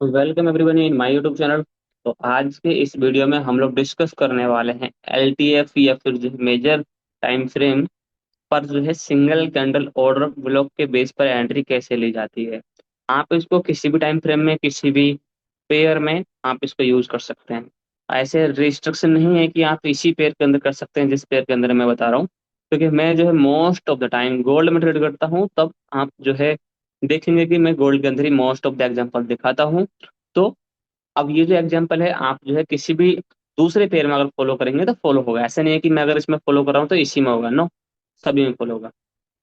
Welcome everyone in my YouTube channel. तो आज के इस वीडियो में हम लोग डिस्कस करने वाले हैं एलटीएफ या फिर जो मेजर टाइम फ्रेम पर जो है सिंगल कैंडल ऑर्डर ब्लॉक के बेस पर एंट्री कैसे ली जाती है। आप इसको किसी भी टाइम फ्रेम में किसी भी पेयर में आप इसको यूज कर सकते हैं। ऐसे रिस्ट्रिक्शन नहीं है कि आप इसी पेयर के अंदर कर सकते हैं जिस पेयर के अंदर मैं बता रहा हूँ, क्योंकि मैं जो है most of the time gold में ट्रेड करता हूँ। तब आप जो है देखेंगे कि मैं गोल्ड के अंदर ही मोस्ट ऑफ द एग्जांपल दिखाता हूँ। तो अब ये जो एग्जांपल है आप जो है किसी भी दूसरे पेयर में अगर फॉलो करेंगे तो फॉलो होगा। ऐसा नहीं है कि मैं अगर इसमें फॉलो कर रहा हूँ तो इसी में होगा, नो, सभी में फॉलो होगा।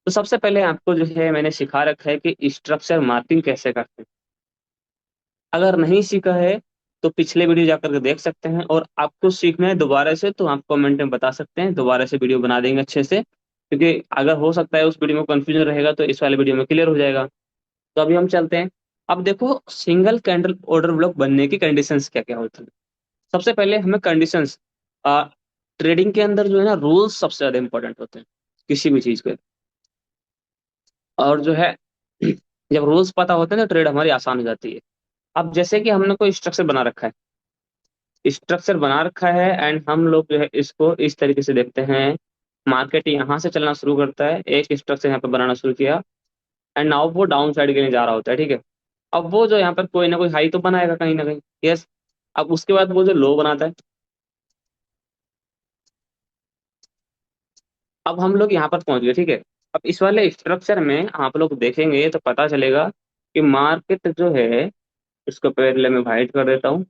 तो सबसे पहले आपको जो है मैंने सिखा रखा है कि स्ट्रक्चर मार्किंग कैसे करते हैं। अगर नहीं सीखा है तो पिछले वीडियो जाकर के देख सकते हैं, और आपको सीखना है दोबारा से तो आप कमेंट में बता सकते हैं, दोबारा से वीडियो बना देंगे अच्छे से, क्योंकि अगर हो सकता है उस वीडियो में कंफ्यूजन रहेगा तो इस वाले वीडियो में क्लियर हो जाएगा। तो अभी हम चलते हैं। अब देखो सिंगल कैंडल ऑर्डर ब्लॉक बनने की कंडीशंस क्या क्या होती है। सबसे पहले हमें कंडीशंस, ट्रेडिंग के अंदर जो है ना रूल्स सबसे ज्यादा इंपॉर्टेंट होते हैं किसी भी चीज के। और जो है जब रूल्स पता होते हैं तो ट्रेड हमारी आसान हो जाती है। अब जैसे कि हमने कोई स्ट्रक्चर बना रखा है, स्ट्रक्चर बना रखा है एंड हम लोग जो है इसको इस तरीके से देखते हैं। मार्केट यहाँ से चलना शुरू करता है, एक स्ट्रक्चर यहाँ पे बनाना शुरू किया एंड नाउ वो डाउन साइड के लिए जा रहा होता है, ठीक है। अब वो जो यहाँ पर कोई ना कोई हाई तो बनाएगा कहीं ना कहीं, यस। अब उसके बाद वो जो लो बनाता है। अब हम लोग यहाँ पर पहुंच गए, ठीक है। अब इस वाले स्ट्रक्चर में आप लोग देखेंगे तो पता चलेगा कि मार्केट जो है, इसको पहले मैं वाइट कर देता हूँ।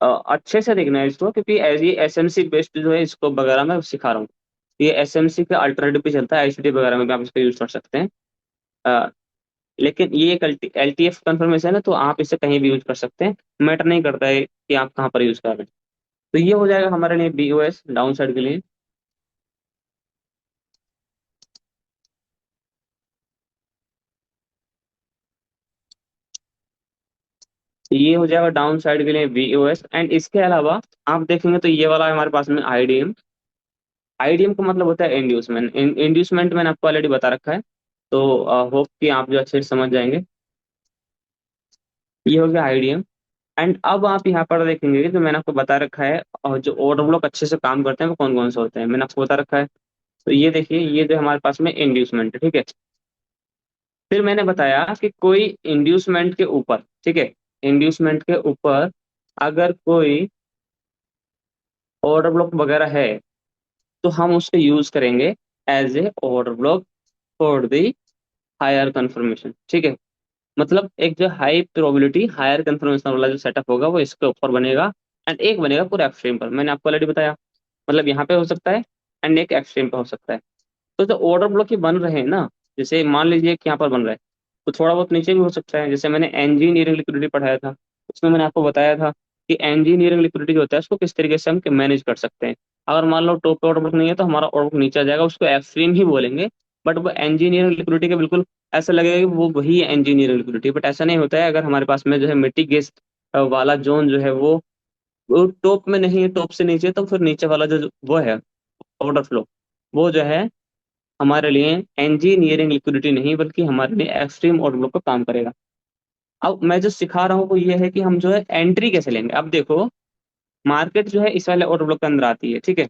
अच्छे से देखना है इसको, क्योंकि एज ये एसएमसी बेस्ड जो है इसको वगैरह मैं सिखा रहा हूँ। ये एसएमसी का अल्टरनेटिव भी चलता है, आईसीटी वगैरह में भी आप इसका यूज कर सकते हैं। अ, लेकिन ये एक एलटीएफ कंफर्मेशन है तो आप इसे कहीं भी यूज कर सकते हैं। मैटर नहीं करता है कि आप कहाँ पर यूज कर रहे हैं। तो ये हो जाएगा हमारे लिए बीओएस डाउन साइड के लिए। ये हो जाएगा डाउन साइड के लिए बीओएस। एंड इसके अलावा आप देखेंगे तो ये वाला है हमारे पास में आईडीएम। आईडीएम का मतलब होता है इंड्यूसमेंट। इंड्यूसमेंट मैंने आपको ऑलरेडी बता रखा है, तो होप कि आप जो अच्छे से समझ जाएंगे। ये हो गया आईडीएम। एंड अब आप यहाँ पर देखेंगे कि जो मैंने आपको बता रखा है, और जो ऑर्डर ब्लॉक अच्छे से काम करते हैं वो कौन कौन से होते हैं मैंने आपको बता रखा है। तो ये देखिए, ये जो हमारे पास में इंड्यूसमेंट है, ठीक है। फिर मैंने बताया कि कोई इंड्यूसमेंट के ऊपर, ठीक है, इंड्यूसमेंट के ऊपर अगर कोई ऑर्डर ब्लॉक वगैरह है तो हम उसको यूज करेंगे as a order block for the higher confirmation, ठीक है। मतलब एक जो हाई प्रोबेबिलिटी हायर कंफर्मेशन वाला जो सेटअप होगा वो इसके ऊपर बनेगा। एंड एक बनेगा पूरा एक्सट्रीम पर, मैंने आपको ऑलरेडी बताया। मतलब यहाँ पे हो सकता है एंड एक एक्सट्रीम पे हो सकता है। तो जो ऑर्डर ब्लॉक ही बन रहे हैं ना, जैसे मान लीजिए कि यहाँ पर बन रहा है, तो थोड़ा बहुत नीचे भी हो सकता है। जैसे मैंने इंजीनियरिंग लिक्विडिटी पढ़ाया था, उसमें मैंने आपको बताया था कि इंजीनियरिंग लिक्विडिटी जो होता है उसको किस तरीके से हम मैनेज कर सकते हैं। अगर मान लो टॉप पे ऑर्डर बुक नहीं है तो हमारा ऑर्डर बुक नीचे आ जाएगा, उसको एक्सट्रीम ही बोलेंगे। बट वो इंजीनियरिंग लिक्विडिटी के बिल्कुल ऐसा लगेगा कि वो वही है इंजीनियरिंग लिक्विडिटी, बट ऐसा नहीं होता है। अगर हमारे पास में जो है मिट्टी गेस वाला जोन जो है वो टॉप में नहीं है, टॉप से नीचे, तो फिर नीचे वाला जो वो है ऑर्डर फ्लो, वो जो है हमारे लिए इंजीनियरिंग लिक्विडिटी नहीं बल्कि हमारे लिए एक्सट्रीम ऑर्डर ब्लॉक का काम करेगा। अब मैं जो सिखा रहा हूँ वो ये है कि हम जो है एंट्री कैसे लेंगे। अब देखो मार्केट जो है इस वाले ऑर्डर ब्लॉक के अंदर आती है, ठीक है।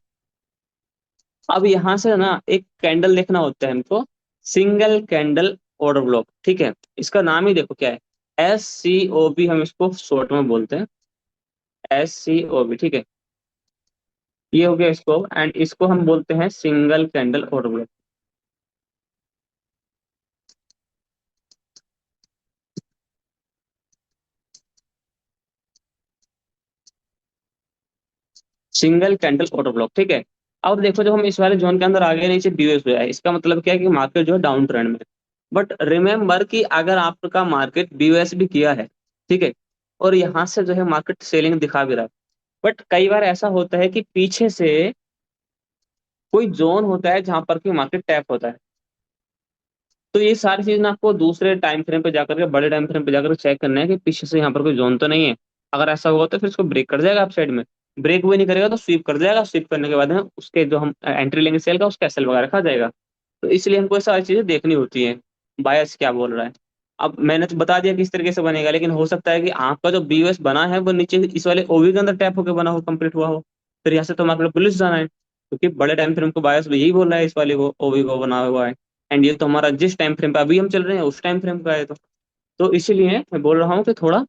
अब यहाँ से ना एक कैंडल देखना होता है हमको, सिंगल कैंडल ऑर्डर ब्लॉक, ठीक है। इसका नाम ही देखो क्या है, SCOB हम इसको शॉर्ट में बोलते हैं, SCOB, ठीक है। ये हो गया इसको, एंड इसको हम बोलते हैं single candle order block. Single candle order block, ठीक है। अब देखो जब हम इस वाले जोन के अंदर आगे नीचे बीओएस हो जाए, इसका मतलब क्या है कि मार्केट जो है डाउन ट्रेंड में। बट रिमेम्बर कि अगर आपका मार्केट बीओएस भी किया है, ठीक है, और यहाँ से जो है मार्केट सेलिंग दिखा भी रहा है, बट कई बार ऐसा होता है कि पीछे से कोई जोन होता है जहां पर कि मार्केट टैप होता है। तो ये सारी चीज ना आपको दूसरे टाइम फ्रेम पे जाकर के, बड़े टाइम फ्रेम पे जाकर चेक करना है कि पीछे से यहाँ पर कोई जोन तो नहीं है। अगर ऐसा हुआ तो फिर इसको ब्रेक कर जाएगा अप साइड में। ब्रेक भी नहीं करेगा तो स्वीप कर जाएगा, स्वीप करने के बाद में उसके जो हम एंट्री लेंगे सेल का, उसका एसएल वगैरह रखा जाएगा। तो इसलिए हमको ये सारी चीजें देखनी होती है, बायस क्या बोल रहा है। अब मैंने तो बता दिया किस तरीके से बनेगा, लेकिन हो सकता है कि आपका जो बीओएस बना है वो नीचे इस वाले ओवी के अंदर टैप होकर बना हो, कंप्लीट हुआ हो। फिर यहाँ से तो मार्केट पुलिस जाना है, क्योंकि बड़े टाइम फ्रेम को बायस यही बोल रहा है, इस वाले को ओवी को बना हुआ है। एंड ये तो हमारा जिस टाइम फ्रेम पे अभी हम चल रहे हैं उस टाइम फ्रेम का है। तो इसीलिए मैं बोल रहा हूँ कि थोड़ा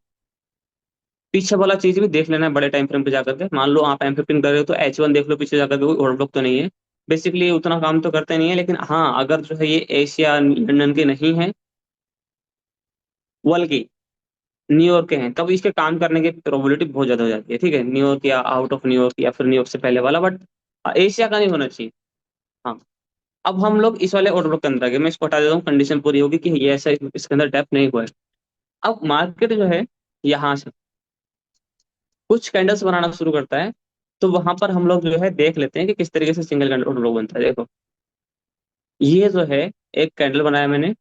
पीछे वाला चीज भी देख लेना है बड़े टाइम फ्रेम पे जाकर के। मान लो आप M15 कर रहे हो तो H1 देख लो पीछे जाकर के, कोई ओवरब्लॉक तो नहीं है। बेसिकली उतना काम तो करते नहीं है, लेकिन हाँ अगर जो है ये एशिया लंदन के नहीं है, वर्ल्ड की न्यूयॉर्क के हैं, तब इसके काम करने की प्रोबेबिलिटी बहुत ज्यादा हो जाती है। ठीक है, न्यूयॉर्क या आउट ऑफ न्यूयॉर्क या फिर न्यूयॉर्क से पहले वाला, बट एशिया का नहीं होना चाहिए। हाँ, अब हम लोग इस वाले ऑर्डर के अंदर आ गए। मैं इसको हटा देता हूँ, कंडीशन पूरी होगी कि ये ऐसा इसके अंदर टैप नहीं हुआ है। अब मार्केट जो है यहाँ से कुछ कैंडल्स बनाना शुरू करता है, तो वहां पर हम लोग जो है देख लेते हैं कि किस तरीके से सिंगल कैंडल ऑर्डर फ्लो बनता है। देखो, ये जो है एक कैंडल बनाया मैंने,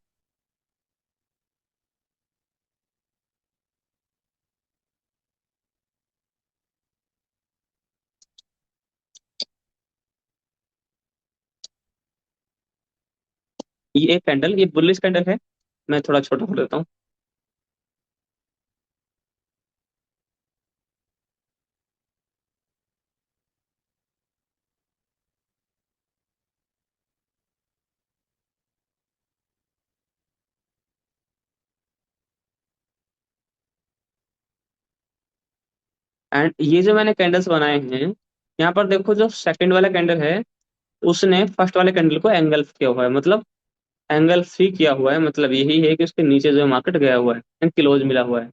ये एक कैंडल, ये बुलिश कैंडल है। मैं थोड़ा छोटा कर देता हूँ। एंड ये जो मैंने कैंडल्स बनाए हैं, यहाँ पर देखो जो सेकंड वाला कैंडल है उसने फर्स्ट वाले कैंडल को एंगल्फ किया हुआ है, मतलब एंगल सी किया हुआ है। मतलब यही है कि उसके नीचे जो है मार्केट गया हुआ है एंड क्लोज मिला हुआ है।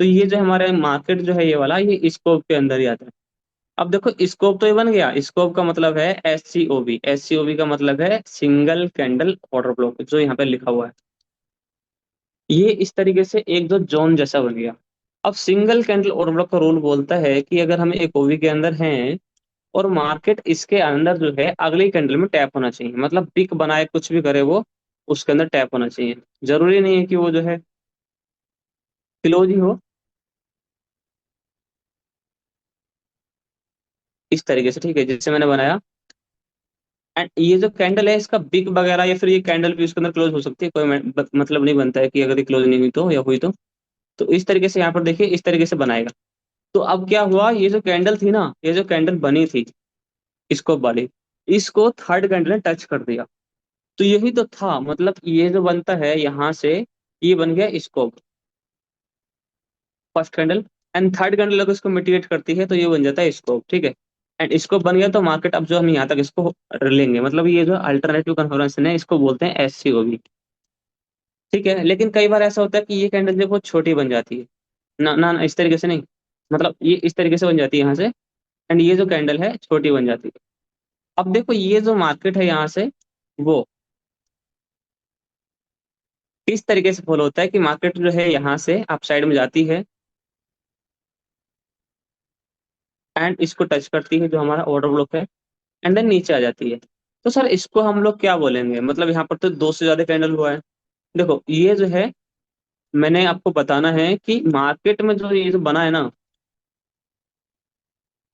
तो ये जो हमारे मार्केट जो है ये वाला, ये स्कोप के अंदर ही आता है। अब देखो स्कोप तो ये बन गया, स्कोप का मतलब है SCOB, SCOB का मतलब है सिंगल कैंडल ऑर्डर ब्लॉक, जो यहाँ पे लिखा हुआ है। ये इस तरीके से एक दो जोन जैसा बन गया। अब सिंगल कैंडल ऑर्डर ब्लॉक का रूल बोलता है कि अगर हम एक ओवी के अंदर हैं और मार्केट इसके अंदर जो है अगली कैंडल में टैप होना चाहिए, मतलब पिक बनाए कुछ भी करे वो, उसके अंदर टैप होना चाहिए। जरूरी नहीं है कि वो जो है क्लोज ही हो, इस तरीके से। ठीक है, जैसे मैंने बनाया। एंड ये जो कैंडल है इसका बिग वगैरह या फिर ये कैंडल भी उसके अंदर क्लोज हो सकती है, कोई मतलब नहीं बनता है कि अगर ये क्लोज नहीं हुई तो या हुई तो इस तरीके से यहाँ पर देखिए इस तरीके से बनाएगा। तो अब क्या हुआ, ये जो कैंडल थी ना, ये जो कैंडल बनी थी स्कोप वाली, इसको थर्ड कैंडल ने टच कर दिया। तो यही तो था, मतलब ये जो बनता है यहाँ से, ये बन गया scope, first candle. And third candle अगर इसको मिटिगेट करती है तो ये बन जाता है स्कोप। ठीक है, एंड स्कोप बन गया तो मार्केट, अब जो हम यहाँ तक इसको लेंगे, मतलब ये जो अल्टरनेटिव कन्फर्मेशन है इसको बोलते हैं SCOB। ठीक है, लेकिन कई बार ऐसा होता है कि ये कैंडल जो बहुत छोटी बन जाती है। ना ना ना, इस तरीके से नहीं, मतलब ये इस तरीके से बन जाती है यहाँ से, एंड ये जो कैंडल है छोटी बन जाती है। अब देखो ये जो मार्केट है यहाँ से, वो किस तरीके से फॉलो होता है कि मार्केट जो है यहाँ से अप साइड में जाती है एंड इसको टच करती है जो हमारा ऑर्डर ब्लॉक है, एंड देन नीचे आ जाती है। तो सर इसको हम लोग क्या बोलेंगे, मतलब यहाँ पर तो दो से ज्यादा कैंडल हुआ है। देखो ये जो है, मैंने आपको बताना है कि मार्केट में जो ये जो बना है ना,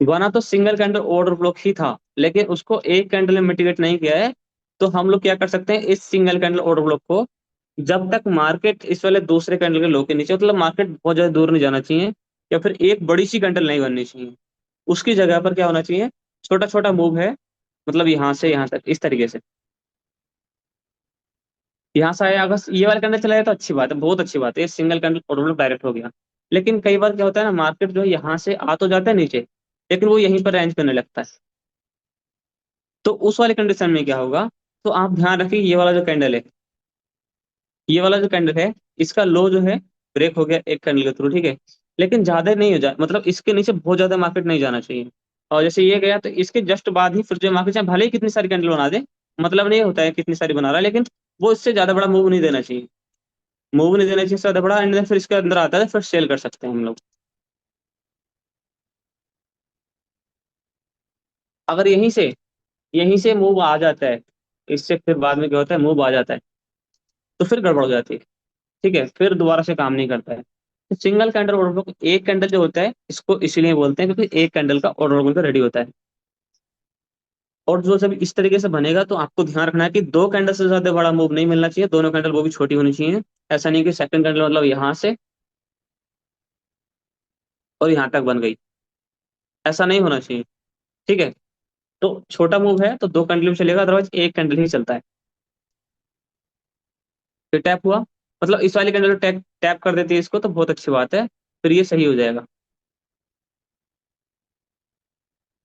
बना तो सिंगल कैंडल ऑर्डर ब्लॉक ही था, लेकिन उसको एक कैंडल में मिटिगेट नहीं किया है। तो हम लोग क्या कर सकते हैं, इस सिंगल कैंडल ऑर्डर ब्लॉक को, जब तक मार्केट इस वाले दूसरे कैंडल के लो के नीचे, मतलब मार्केट बहुत ज्यादा दूर नहीं जाना चाहिए, या फिर एक बड़ी सी कैंडल नहीं बननी चाहिए, उसकी जगह पर क्या होना चाहिए, छोटा छोटा मूव है, मतलब यहाँ से यहाँ तक इस तरीके से। यहाँ से आया, अगर ये वाला कैंडल चला जाए तो अच्छी बात है, बहुत अच्छी बात है, ये single candle order block direct हो गया। लेकिन कई बार क्या होता है ना, मार्केट जो है यहाँ से आ तो जाता है नीचे, लेकिन वो यहीं पर रेंज करने लगता है। तो उस वाले कंडीशन में क्या होगा, तो आप ध्यान रखिए ये वाला जो कैंडल है, ये वाला जो कैंडल है, इसका लो जो है ब्रेक हो गया एक कैंडल के थ्रू। ठीक है, लेकिन ज्यादा नहीं हो जाए, मतलब इसके नीचे बहुत ज्यादा मार्केट नहीं जाना चाहिए। और जैसे ये गया तो इसके जस्ट बाद ही फिर जो मार्केट चाहे भले ही कितनी सारी कैंडल बना दे, मतलब नहीं होता है कितनी सारी बना रहा है, लेकिन वो इससे ज्यादा बड़ा मूव नहीं देना चाहिए, मूव नहीं देना चाहिए इससे ज्यादा बड़ा, एंड देन फिर इसके अंदर आता है फिर सेल कर सकते हैं हम लोग। अगर यहीं से मूव आ जाता है, इससे फिर बाद में क्या होता है, मूव आ जाता है, तो फिर गड़बड़ हो जाती है। ठीक है, फिर दोबारा से काम नहीं करता है। तो सिंगल कैंडल ऑर्डर बुक, एक कैंडल जो होता है इसको इसीलिए बोलते हैं क्योंकि एक कैंडल का ऑर्डर बुक रेडी होता है। और जो जब इस तरीके से बनेगा तो आपको ध्यान रखना है कि दो कैंडल से ज्यादा बड़ा मूव नहीं मिलना चाहिए, दोनों कैंडल वो भी छोटी होनी चाहिए। ऐसा नहीं कि सेकंड कैंडल मतलब यहाँ से और यहाँ तक बन गई, ऐसा नहीं होना चाहिए। ठीक है, तो छोटा मूव है तो दो कैंडल में चलेगा, अदरवाइज एक कैंडल ही चलता है। फिर टैप हुआ, मतलब इस वाले कैंडल टैप टैप कर देती है इसको तो बहुत अच्छी बात है, फिर ये सही हो जाएगा।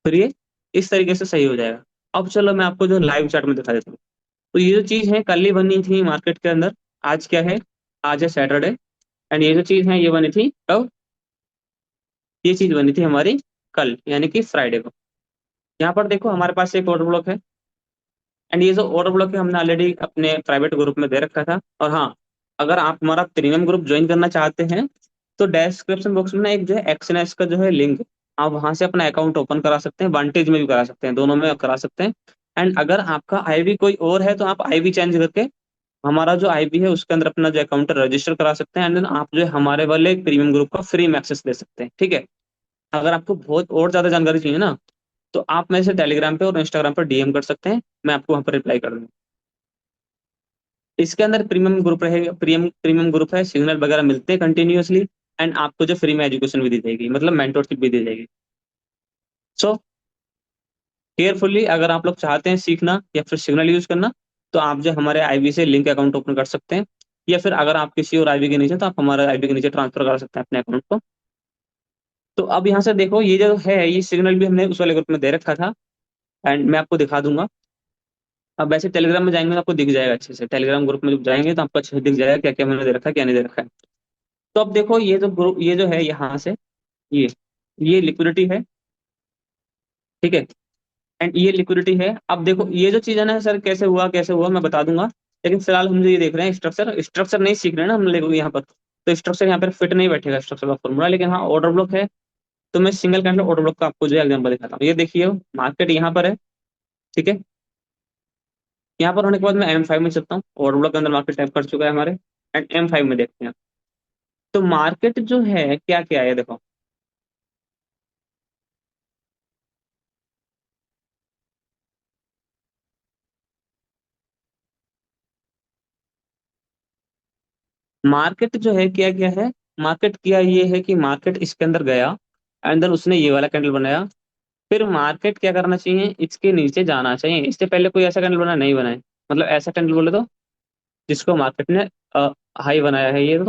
फिर ये इस तरीके से सही हो जाएगा। अब चलो मैं आपको जो लाइव चार्ट में दिखा देता हूँ। तो ये जो चीज है कल ही बनी थी मार्केट के अंदर। आज क्या है? आज है सैटरडे। एंड ये जो चीज है ये बनी थी कब? ये चीज बनी थी हमारी कल, यानी कि फ्राइडे को। यहाँ पर देखो हमारे पास एक ऑर्डर ब्लॉक है। एंड ये जो ऑर्डर ब्लॉक है हमने ऑलरेडी अपने प्राइवेट ग्रुप में दे रखा था। और हाँ, अगर आप हमारा प्रीमियम ग्रुप ज्वाइन करना चाहते हैं तो डिस्क्रिप्शन बॉक्स में ना एक जो है एक्सएनएस का जो है लिंक, आप वहां से अपना अकाउंट ओपन करा सकते हैं, वांटेज में भी करा सकते हैं, दोनों में करा सकते हैं। एंड अगर आपका आईवी कोई और है तो आप आईवी चेंज करके हमारा जो आईवी है उसके अंदर अपना जो अकाउंट है रजिस्टर करा सकते हैं। एंड देन आप जो है हमारे वाले प्रीमियम ग्रुप का फ्री में एक्सेस ले सकते हैं। ठीक है, अगर आपको बहुत और ज्यादा जानकारी चाहिए ना तो आप मेरे से टेलीग्राम पे और इंस्टाग्राम पर डीएम कर सकते हैं, मैं आपको वहां पर रिप्लाई कर दूंगा। इसके अंदर प्रीमियम ग्रुप रहेगा, प्रीमियम प्रीमियम ग्रुप है, सिग्नल वगैरह मिलते हैं कंटिन्यूअसली। एंड आपको जो फ्री में एजुकेशन भी दी जाएगी, मतलब मेंटोरशिप भी दी जाएगी। सो केयरफुली अगर आप लोग चाहते हैं सीखना या फिर सिग्नल यूज करना तो आप जो हमारे आईबी से लिंक अकाउंट ओपन कर सकते हैं। या फिर अगर आप किसी और आईबी के नीचे तो आप हमारे आईबी के नीचे ट्रांसफर कर सकते हैं अपने अकाउंट को। तो अब यहाँ से देखो ये जो है ये सिग्नल भी हमने उस वाले ग्रुप में दे रखा था। एंड मैं आपको दिखा दूंगा। अब वैसे टेलीग्राम में जाएंगे तो आपको दिख जाएगा अच्छे से, टेलीग्राम ग्रुप में जब जाएंगे तो आपको अच्छे से दिख जाएगा क्या क्या मैंने दे रखा है क्या नहीं दे रखा है। तो अब देखो ये जो ग्रुप ये जो है यहाँ से ये ये लिक्विडिटी है। ठीक है, एंड ये लिक्विडिटी है। अब देखो ये जो चीज है ना सर, कैसे हुआ मैं बता दूंगा। लेकिन फिलहाल हम जो ये देख रहे हैं स्ट्रक्चर स्ट्रक्चर नहीं सीख रहे हैं ना हम लोग यहाँ पर, तो स्ट्रक्चर यहाँ पर फिट नहीं बैठेगा स्ट्रक्चर का फॉर्मूला। लेकिन हाँ ऑर्डर ब्लॉक है, तो मैं सिंगल कैंडल ऑर्डर ब्लॉक का आपको जो है एग्जाम्पल दिखाता हूँ। ये देखिए मार्केट यहाँ पर है। ठीक है, यहाँ पर होने के बाद मैं M5 में चलता हूँ, ऑर्डर ब्लॉक के अंदर मार्केट टैप कर चुका है हमारे। एंड M5 में देखते हैं तो मार्केट जो है क्या क्या है देखो। मार्केट जो है क्या क्या है, मार्केट किया ये है कि मार्केट इसके अंदर गया एंड देन उसने ये वाला कैंडल बनाया। फिर मार्केट क्या करना चाहिए, इसके नीचे जाना चाहिए। इससे पहले कोई ऐसा कैंडल बना नहीं बनाए, मतलब ऐसा कैंडल बोले तो जिसको मार्केट ने हाई बनाया है ये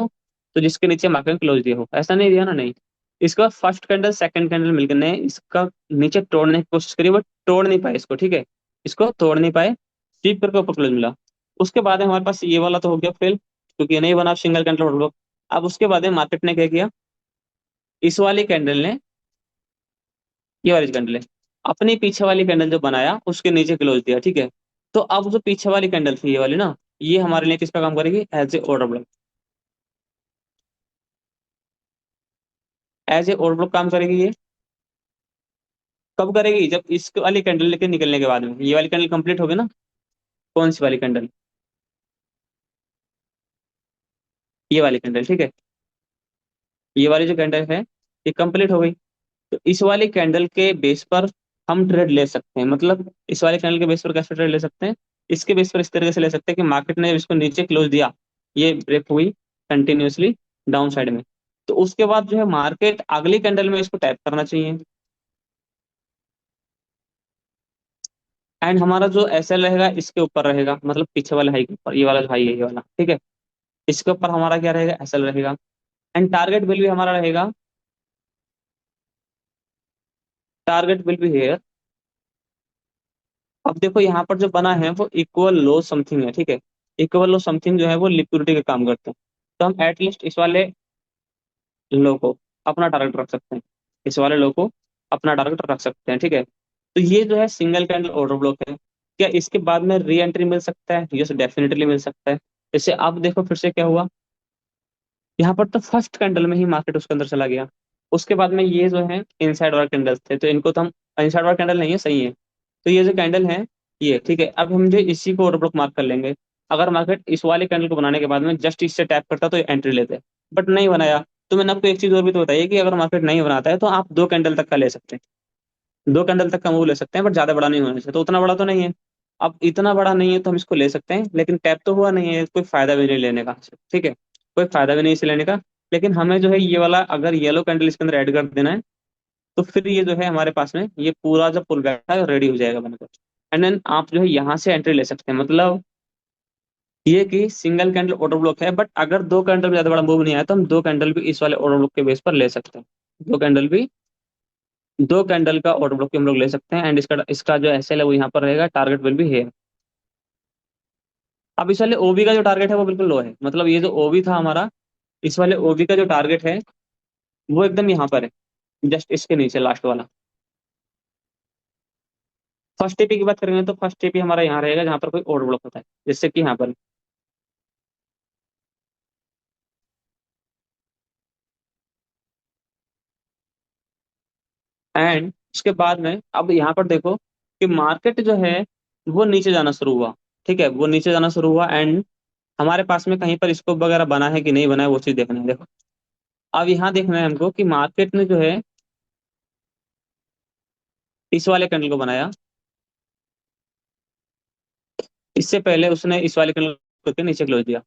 तो जिसके नीचे मार्केट क्लोज दिया हो, ऐसा नहीं दिया ना, नहीं। इसका फर्स्ट कैंडल सेकंड कैंडल मिलकर ने इसका नीचे तोड़ने की कोशिश करी, बट तोड़ नहीं पाए इसको। ठीक है, इसको तोड़ नहीं पाए, स्वीप करके ऊपर क्लोज मिला। उसके बाद में हमारे पास ये वाला तो हो गया फेल, क्योंकि ये नहीं बना सिंगल कैंडल होल्ड लो। अब उसके बाद में मार्केट ने क्या किया, इस वाली कैंडल ने, ये वाली कैंडल है, अपनी पीछे वाली कैंडल जो बनाया उसके नीचे क्लोज दिया। ठीक है, तो अब जो पीछे वाली कैंडल थी ये वाली ना, ये हमारे लिए किस पे काम करेगी, as a order block. As a order block काम करेगी ये। कब करेगी, जब इस वाली कैंडल लेके निकलने के बाद में ये वाली कैंडल कंप्लीट होगी ना। कौन सी वाली कैंडल, ये वाली कैंडल। ठीक है, ये वाली जो कैंडल है ये कंप्लीट हो गई। तो इस वाली कैंडल के बेस पर हम ट्रेड ले सकते हैं, मतलब इस वाले कैंडल के बेस पर कैसे ट्रेड ले सकते हैं, इसके बेस पर इस तरीके से ले सकते हैं कि मार्केट ने इसको नीचे क्लोज दिया, ये ब्रेक हुई कंटिन्यूअसली डाउन साइड में, तो उसके बाद जो है मार्केट अगली कैंडल में इसको टैप करना चाहिए। एंड हमारा जो एसएल रहेगा इसके ऊपर रहेगा, मतलब पीछे वाले हाई के ऊपर, ये वाला जो हाई है ये वाला। ठीक है, इसके ऊपर हमारा क्या रहेगा, एसएल रहेगा। एंड टारगेट विल भी हमारा रहेगा, टारगेट विल बी हेयर। अब देखो यहाँ पर जो बना है वो इक्वल लो समथिंग है। ठीक है, इक्वल लो समथिंग जो है वो लिक्विडिटी का काम करते हैं, तो हम एटलीस्ट इस वाले लो को अपना टारगेट रख सकते हैं, इस वाले लो को अपना टारगेट रख सकते हैं। ठीक है, तो ये जो है सिंगल कैंडल ऑर्डर ब्लॉक है। क्या इसके बाद में री एंट्री मिल सकता है, यस डेफिनेटली मिल सकता है। जैसे अब देखो फिर से क्या हुआ, यहाँ पर तो फर्स्ट कैंडल में ही मार्केट उसके अंदर चला गया। उसके बाद में ये जो है इनसाइड वाले कैंडल्स थे, तो इनको तो हम, इनसाइड वाला कैंडल नहीं है, सही है। तो ये जो कैंडल है ये, ठीक है, अब हम जो इसी को ऑर्डर ब्लॉक मार्क कर लेंगे। अगर मार्केट इस वाले कैंडल को बनाने के बाद में जस्ट इससे टैप करता तो एंट्री लेते, बट नहीं बनाया। तो मैंने आपको एक चीज और भी तो बताइए कि अगर मार्केट नहीं बनाता है तो आप दो कैंडल तक का ले सकते हैं। दो कैंडल तक का मूव ले सकते हैं, बट ज्यादा बड़ा नहीं होना चाहिए, तो उतना बड़ा तो नहीं है। अब इतना बड़ा नहीं है तो हम इसको ले सकते हैं, लेकिन टैप तो हुआ नहीं है, कोई फायदा भी नहीं लेने का। ठीक है, कोई फायदा भी नहीं इसे लेने का। लेकिन हमें जो है ये वाला अगर येलो कैंडल इसके अंदर ऐड कर देना है, तो फिर ये जो है हमारे पास में ये पूरा जब पुल बैक है रेडी हो जाएगा बनकर। एंड देन आप जो है यहाँ से एंट्री ले सकते हैं। मतलब ये कि सिंगल कैंडल ऑर्डर ब्लॉक है, बट अगर दो कैंडल में ज्यादा बड़ा मूव नहीं आया तो हम दो कैंडल भी इस वाले ऑर्डर ब्लॉक के बेस पर ले सकते हैं। दो कैंडल भी, दो कैंडल का ऑर्डर ब्लॉक भी हम लोग ले सकते हैं। एंड इसका इसका जो एसएल है वो यहाँ पर रहेगा, टारगेट विल बी है। अब इस वाले ओबी का जो टारगेट है वो बिल्कुल लो है। मतलब ये जो ओबी था हमारा, इस वाले ओबी का जो टारगेट है वो एकदम यहाँ पर है, जस्ट इसके नीचे लास्ट वाला। फर्स्ट टीपी की बात करेंगे तो फर्स्ट टीपी हमारा यहाँ रहेगा जहाँ पर कोई ऑर्डर ब्लॉक होता है, जैसे कि यहाँ पर। एंड उसके बाद में अब यहाँ पर देखो कि मार्केट जो है वो नीचे जाना शुरू हुआ। ठीक है, वो नीचे जाना शुरू हुआ। एंड हमारे पास में कहीं पर स्कोप वगैरह बना है कि नहीं बना है वो चीज देखना है। देखो अब यहाँ देखना है हमको कि मार्केट ने जो है इस वाले कैंडल को बनाया, इससे पहले उसने इस वाले कैंडल करके नीचे क्लोज दिया।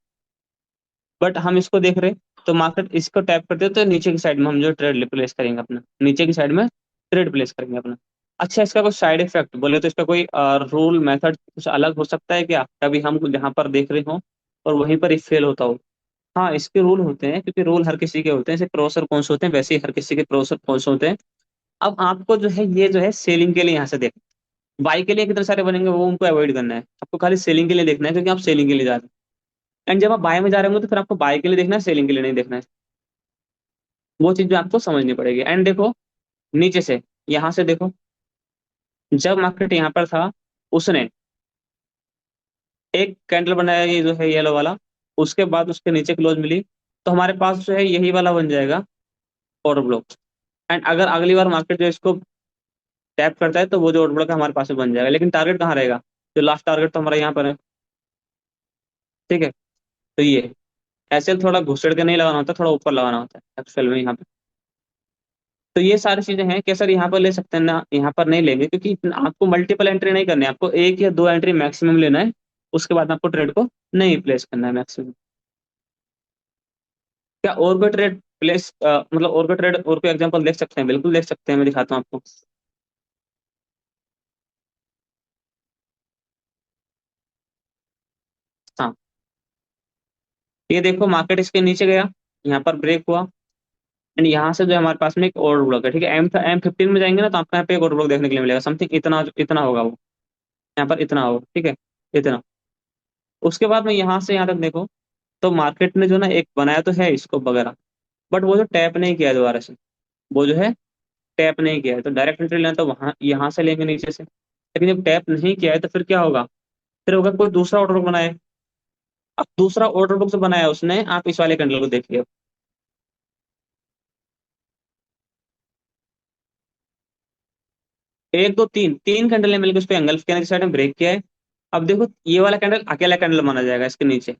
बट हम इसको देख रहे, तो मार्केट इसको टैप करते तो नीचे की साइड में हम जो ट्रेड प्लेस करेंगे अपना, नीचे की साइड में ट्रेड प्लेस करेंगे अपना। अच्छा, इसका कोई साइड इफेक्ट बोले तो इसका कोई रूल मेथड कुछ अलग हो सकता है क्या, कभी हम जहाँ पर देख रहे हो और वहीं पर ही फेल होता हो? हाँ, इसके रूल होते हैं, क्योंकि रूल हर किसी के होते हैं, जैसे प्रोस और कॉन्स होते हैं वैसे ही हर किसी के प्रोस और कॉन्स होते हैं। अब आपको जो है ये जो है सेलिंग के लिए यहाँ से देख, बाई के लिए कितने सारे बनेंगे वो उनको अवॉइड करना है, आपको खाली सेलिंग के लिए देखना है, क्योंकि आप सेलिंग के लिए जा रहे हैं। एंड जब आप बाय में जा रहे होंगे तो फिर आपको बाय के लिए देखना है, सेलिंग के लिए नहीं देखना है। वो चीज भी आपको समझनी पड़ेगी। एंड देखो नीचे से, यहाँ से देखो, जब मार्केट यहाँ पर था उसने एक कैंडल बनाया, ये जो है येलो वाला, उसके बाद उसके नीचे क्लोज मिली, तो हमारे पास जो है यही वाला बन जाएगा ऑर्डर ब्लॉक। एंड अगर अगली बार मार्केट जो इसको टैप करता है तो वो जो ऑर्डर ब्लॉक है हमारे पास में बन जाएगा। लेकिन टारगेट कहाँ रहेगा? जो लास्ट टारगेट तो हमारा यहाँ पर है। ठीक है, तो ये ऐसे थोड़ा घुसेड़ के नहीं लगाना होता, थोड़ा ऊपर लगाना होता है एक्चुअल में यहाँ पे। तो ये सारी चीजें हैं कि सर यहाँ पर ले सकते हैं ना, यहाँ पर नहीं लेंगे, क्योंकि आपको मल्टीपल एंट्री नहीं करनी है, आपको एक या दो एंट्री मैक्सिमम लेना है। उसके बाद आपको ट्रेड को नहीं प्लेस करना है मैक्सिमम। क्या और कोई ट्रेड प्लेस मतलब और कोई ट्रेड और कोई एग्जांपल देख सकते हैं? बिल्कुल देख सकते हैं, मैं दिखाता हूँ आपको। हाँ, ये देखो मार्केट इसके नीचे गया, यहाँ पर ब्रेक हुआ। एंड यहाँ से जो है हमारे पास में एक और ब्लॉक है। ठीक है, M15 में जाएंगे ना तो आपको यहाँ पे एक और ब्लॉक देखने के लिए मिलेगा, समथिंग इतना इतना होगा वो, यहाँ पर इतना होगा। ठीक है, इतना। उसके बाद में यहाँ से यहाँ तक देखो, तो मार्केट ने जो ना एक बनाया तो है इसको वगैरह, बट वो जो टैप नहीं किया है दोबारा से, वो जो है टैप नहीं किया है, तो डायरेक्ट एंट्री लेना तो वहां यहाँ से लेंगे नीचे से। लेकिन जब टैप नहीं किया है तो फिर क्या होगा? फिर होगा कोई दूसरा ऑर्डर बुक बनाए। अब दूसरा ऑर्डर बुक जो बनाया उसने, आप इस वाले कैंडल को देखिए। एक दो तीन तीन कैंडल ने मिलकर उस पर एंगल्फ के साइड में ब्रेक किया है। अब देखो ये वाला कैंडल अकेला कैंडल माना जाएगा इसके नीचे।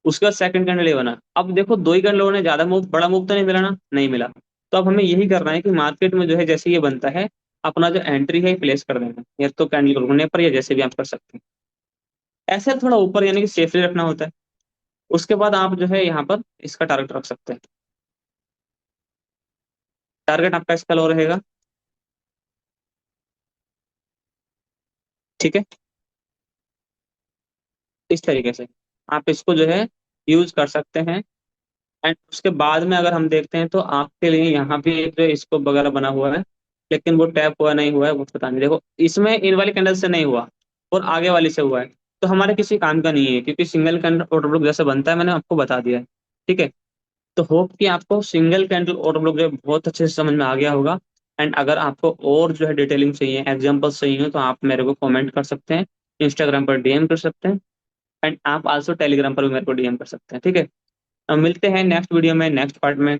उसके बाद सेकंड कैंडल ये बना। अब देखो दो ही कैंडलों ने ज्यादा मूव, बड़ा मूव तो नहीं मिला ना, नहीं मिला। तो अब हमें यही करना है कि मार्केट में जो है जैसे ये बनता है, अपना जो एंट्री है प्लेस कर देना है, या तो कैंडल को रुकने पर या जैसे भी आप कर सकते हैं। ऐसे थोड़ा ऊपर यानी कि सेफली रखना होता है। उसके बाद आप जो है यहाँ पर इसका टारगेट रख सकते हैं। टारगेट आपका इसका लो रहेगा। ठीक है, इस तरीके से आप इसको जो है यूज कर सकते हैं। एंड उसके बाद में अगर हम देखते हैं तो आपके लिए यहाँ भी एक जो स्कोप वगैरह बना हुआ है, लेकिन वो टैप हुआ नहीं हुआ है वो पता नहीं। देखो इसमें इन वाली कैंडल से नहीं हुआ और आगे वाली से हुआ है, तो हमारे किसी काम का नहीं है, क्योंकि सिंगल कैंडल ऑर्डर ब्लॉक जैसे बनता है मैंने आपको बता दिया है। ठीक है, तो होप कि आपको सिंगल कैंडल ऑर्डर ब्लॉक जो है बहुत अच्छे से समझ में आ गया होगा। एंड अगर आपको और जो है डिटेलिंग चाहिए, एग्जांपल्स चाहिए, तो आप मेरे को कमेंट कर सकते हैं, इंस्टाग्राम पर डीएम कर सकते हैं। एंड आप आल्सो टेलीग्राम पर भी मेरे को डीएम कर सकते हैं। ठीक है, अब मिलते हैं नेक्स्ट वीडियो में, नेक्स्ट पार्ट में।